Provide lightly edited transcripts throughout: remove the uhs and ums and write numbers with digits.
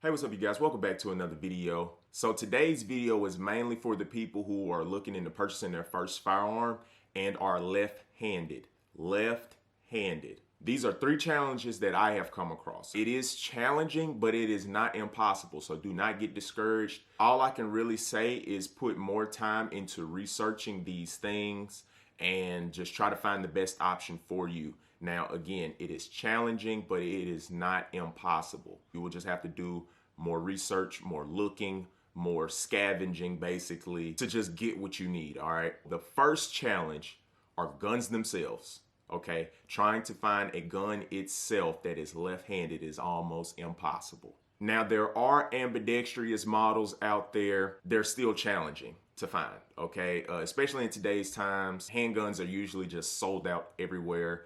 Hey, what's up, you guys? Welcome back to another video. So today's video is mainly for the people who are looking into purchasing their first firearm and are left-handed. Left-handed. These are 3 challenges that I have come across. It is challenging, but it is not impossible, so do not get discouraged. All I can really say is put more time into researching these things and just try to find the best option for you. Now, again, it is challenging, but it is not impossible. You will just have to do more research, more looking, more scavenging, basically, to just get what you need, all right? The first challenge are guns themselves, okay? Trying to find a gun itself that is left-handed is almost impossible. Now, there are ambidextrous models out there. They're still challenging to find, okay? Especially in today's times, handguns are usually just sold out everywhere.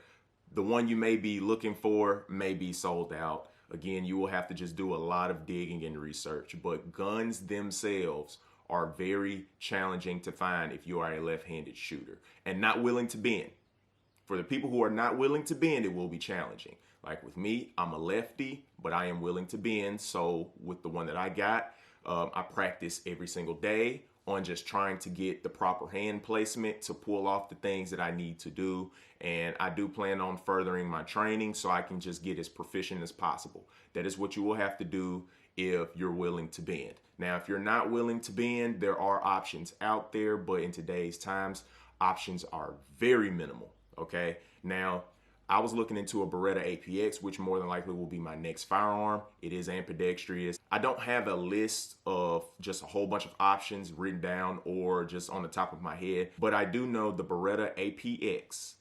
The one you may be looking for may be sold out. Again, you will have to just do a lot of digging and research, but guns themselves are very challenging to find if you are a left-handed shooter and not willing to bend. For the people who are not willing to bend, it will be challenging. Like with me, I'm a lefty, but I am willing to bend. So with the one that I got, I practice every single day on just trying to get the proper hand placement to pull off the things that I need to do. And I do plan on furthering my training so I can just get as proficient as possible. That is what you will have to do if you're willing to bend. Now, if you're not willing to bend, there are options out there, but in today's times, options are very minimal, okay? Now, I was looking into a Beretta APX, which more than likely will be my next firearm. It is ambidextrous. I don't have a list of just a whole bunch of options written down or just on the top of my head, but I do know the Beretta APX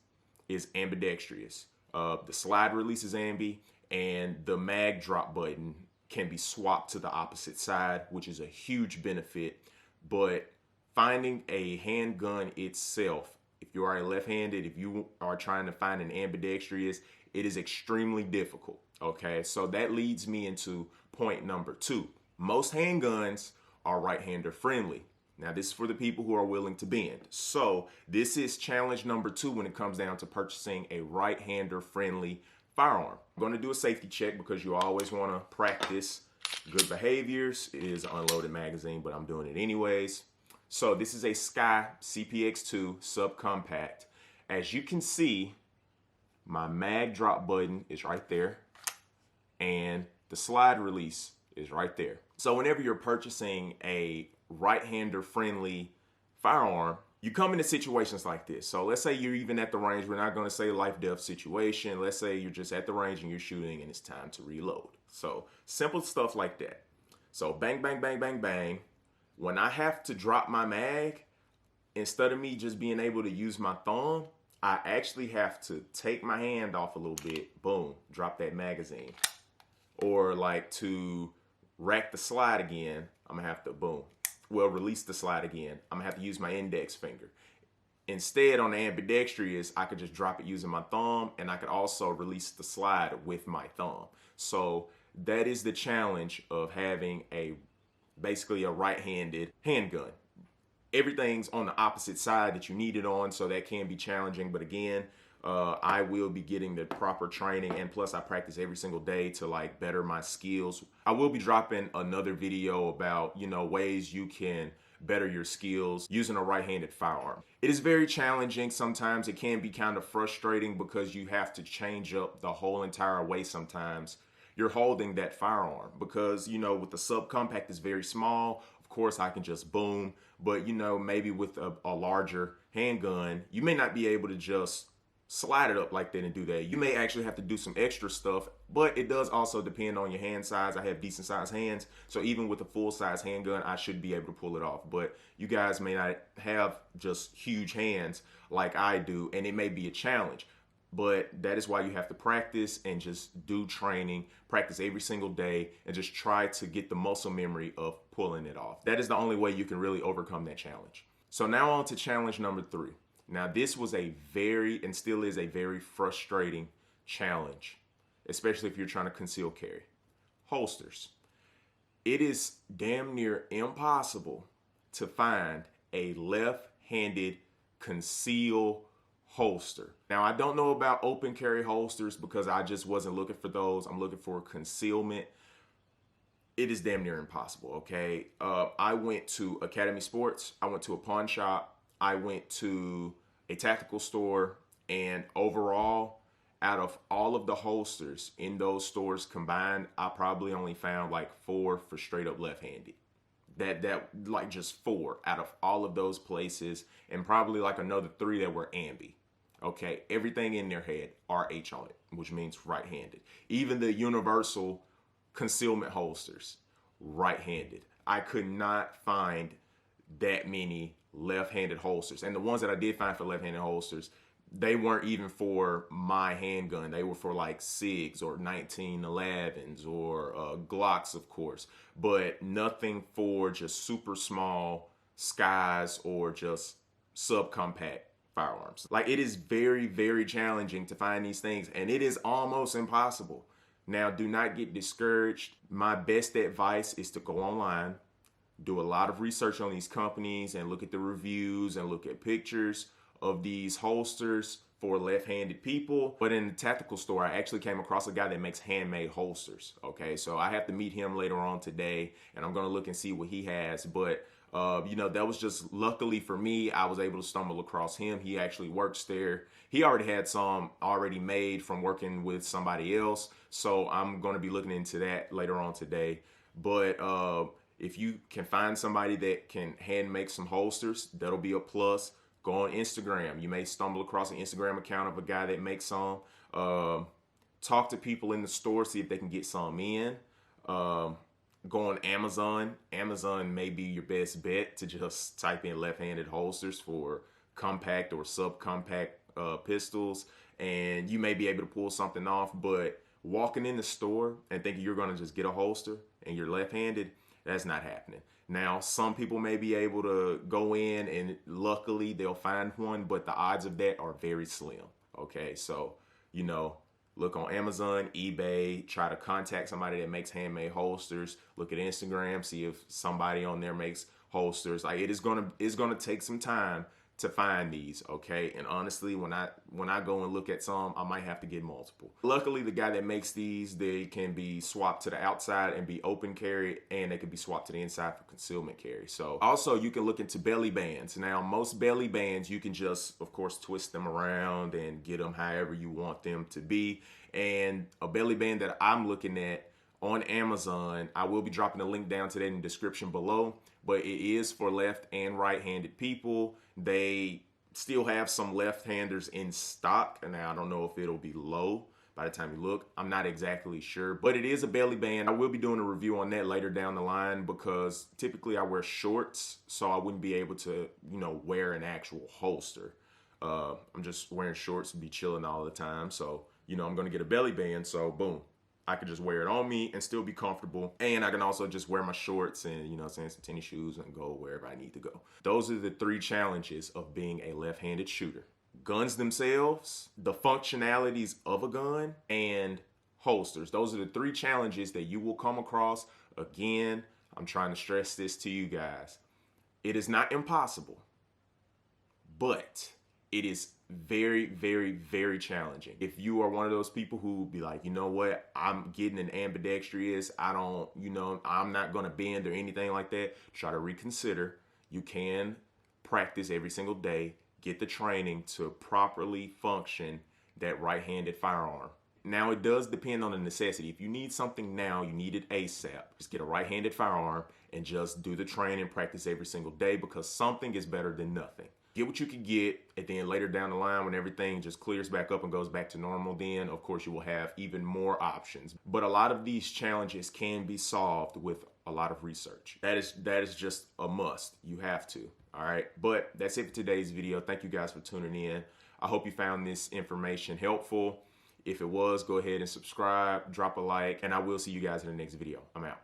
is ambidextrous. The slide release is ambi, and the mag drop button can be swapped to the opposite side, which is a huge benefit. But finding a handgun itself, if you are a left-handed, if you are trying to find an ambidextrous, it is extremely difficult, okay? So that leads me into point number 2. Most handguns are right-hander friendly. Now, this is for the people who are willing to bend. So this is challenge number 2 when it comes down to purchasing a right-hander friendly firearm. I'm going to do a safety check because you always want to practice good behaviors. It is an unloaded magazine, but I'm doing it anyways. So this is a Sky CPX2 subcompact. As you can see, my mag drop button is right there and the slide release is right there. So whenever you're purchasing a right-hander friendly firearm, you come into situations like this. So let's say you're even at the range. We're not going to say life-death situation. Let's say you're just at the range and you're shooting and it's time to reload. So simple stuff like that. So bang, bang, bang, bang, bang. When I have to drop my mag, instead of me just being able to use my thumb, I actually have to take my hand off a little bit, boom, drop that magazine. Or like to rack the slide again, I'm gonna have to, boom, well, release the slide again. I'm gonna have to use my index finger. Instead, on the ambidextrous, I could just drop it using my thumb, and I could also release the slide with my thumb. So that is the challenge of having basically a right-handed handgun. Everything's on the opposite side that you need it on, so that can be challenging. But again, I will be getting the proper training, and plus I practice every single day to like better my skills. I will be dropping another video about, ways you can better your skills using a right-handed firearm. It is very challenging. Sometimes it can be kind of frustrating because you have to change up the whole entire way sometimes you're holding that firearm because, with the subcompact is very small. Of course, I can just boom, but maybe with a larger handgun, you may not be able to just slide it up like that and do that. You may actually have to do some extra stuff, but it does also depend on your hand size. I have decent sized hands, so even with a full size handgun, I should be able to pull it off. But you guys may not have just huge hands like I do, and it may be a challenge. But that is why you have to practice and just do training, practice every single day, and just try to get the muscle memory of pulling it off. That is the only way you can really overcome that challenge. So now on to challenge number 3. Now this was a very, and still is a very frustrating challenge, especially if you're trying to conceal carry. Holsters. It is damn near impossible to find a left-handed conceal holster. Now, I don't know about open carry holsters because I just wasn't looking for those. I'm looking for concealment. it is damn near impossible, okay? I went to Academy Sports, I went to a pawn shop, I went to a tactical store, and overall, out of all of the holsters in those stores combined, I probably only found like 4 for straight up left-handed. That like just 4 out of all of those places, and probably like another 3 that were ambi. Okay, everything in there had RH on it, which means right-handed. Even the universal concealment holsters, right-handed. I could not find that many left-handed holsters. And the ones that I did find for left-handed holsters, they weren't even for my handgun. They were for like SIGs or 1911s or Glocks, of course. But nothing for just super small Skies or just subcompact firearms. Like, it is very, very challenging to find these things, and it is almost impossible. Now, do not get discouraged. My best advice is to go online, do a lot of research on these companies, and look at the reviews and look at pictures of these holsters for left-handed people. But in the tactical store, I actually came across a guy that makes handmade holsters. Okay, so I have to meet him later on today, and I'm gonna look and see what he has. But you know, that was just luckily for me, I was able to stumble across him. He actually works there. He already had some already made from working with somebody else. So I'm going to be looking into that later on today. But if you can find somebody that can hand make some holsters, that'll be a plus. Go on Instagram. You may stumble across an Instagram account of a guy that makes some. Talk to people in the store, see if they can get some in. Go on Amazon. Amazon may be your best bet to just type in left-handed holsters for compact or subcompact pistols, and you may be able to pull something off. But walking in the store and thinking you're going to just get a holster and you're left-handed, that's not happening. Now, some people may be able to go in and luckily they'll find one, but the odds of that are very slim. Okay, so, you know, look on Amazon, eBay, try to contact somebody that makes handmade holsters. Look at Instagram, see if somebody on there makes holsters. Like, it's gonna take some time to find these, okay? And honestly, when I go and look at some, I might have to get multiple. Luckily, the guy that makes these, they can be swapped to the outside and be open carry, and they can be swapped to the inside for concealment carry. So also, you can look into belly bands. Now, most belly bands, you can just, of course, twist them around and get them however you want them to be. And a belly band that I'm looking at on Amazon, I will be dropping a link down to that in the description below, but it is for left and right-handed people. They still have some left-handers in stock, and I don't know if it'll be low by the time you look. I'm not exactly sure, but it is a belly band. I will be doing a review on that later down the line because typically I wear shorts, so I wouldn't be able to, you know, wear an actual holster. I'm just wearing shorts and be chilling all the time, so, you know, I'm gonna get a belly band, so boom. I could just wear it on me and still be comfortable. And I can also just wear my shorts and, you know, some tennis shoes and go wherever I need to go. Those are the 3 challenges of being a left-handed shooter. Guns themselves, the functionalities of a gun, and holsters. Those are the 3 challenges that you will come across. Again, I'm trying to stress this to you guys. It is not impossible, but it is very, very, very challenging. If you are one of those people who be like, you know what, I'm getting an ambidextrous, I don't, you know, I'm not gonna bend or anything like that, try to reconsider. You can practice every single day, get the training to properly function that right-handed firearm. Now, it does depend on the necessity. If you need something now, you need it ASAP, just get a right-handed firearm and just do the training, practice every single day, because something is better than nothing. Get what you can get, and then later down the line when everything just clears back up and goes back to normal, then of course you will have even more options. But a lot of these challenges can be solved with a lot of research. That is just a must. You have to. All right. But that's it for today's video. Thank you guys for tuning in. I hope you found this information helpful. If it was, go ahead and subscribe, drop a like, and I will see you guys in the next video. I'm out.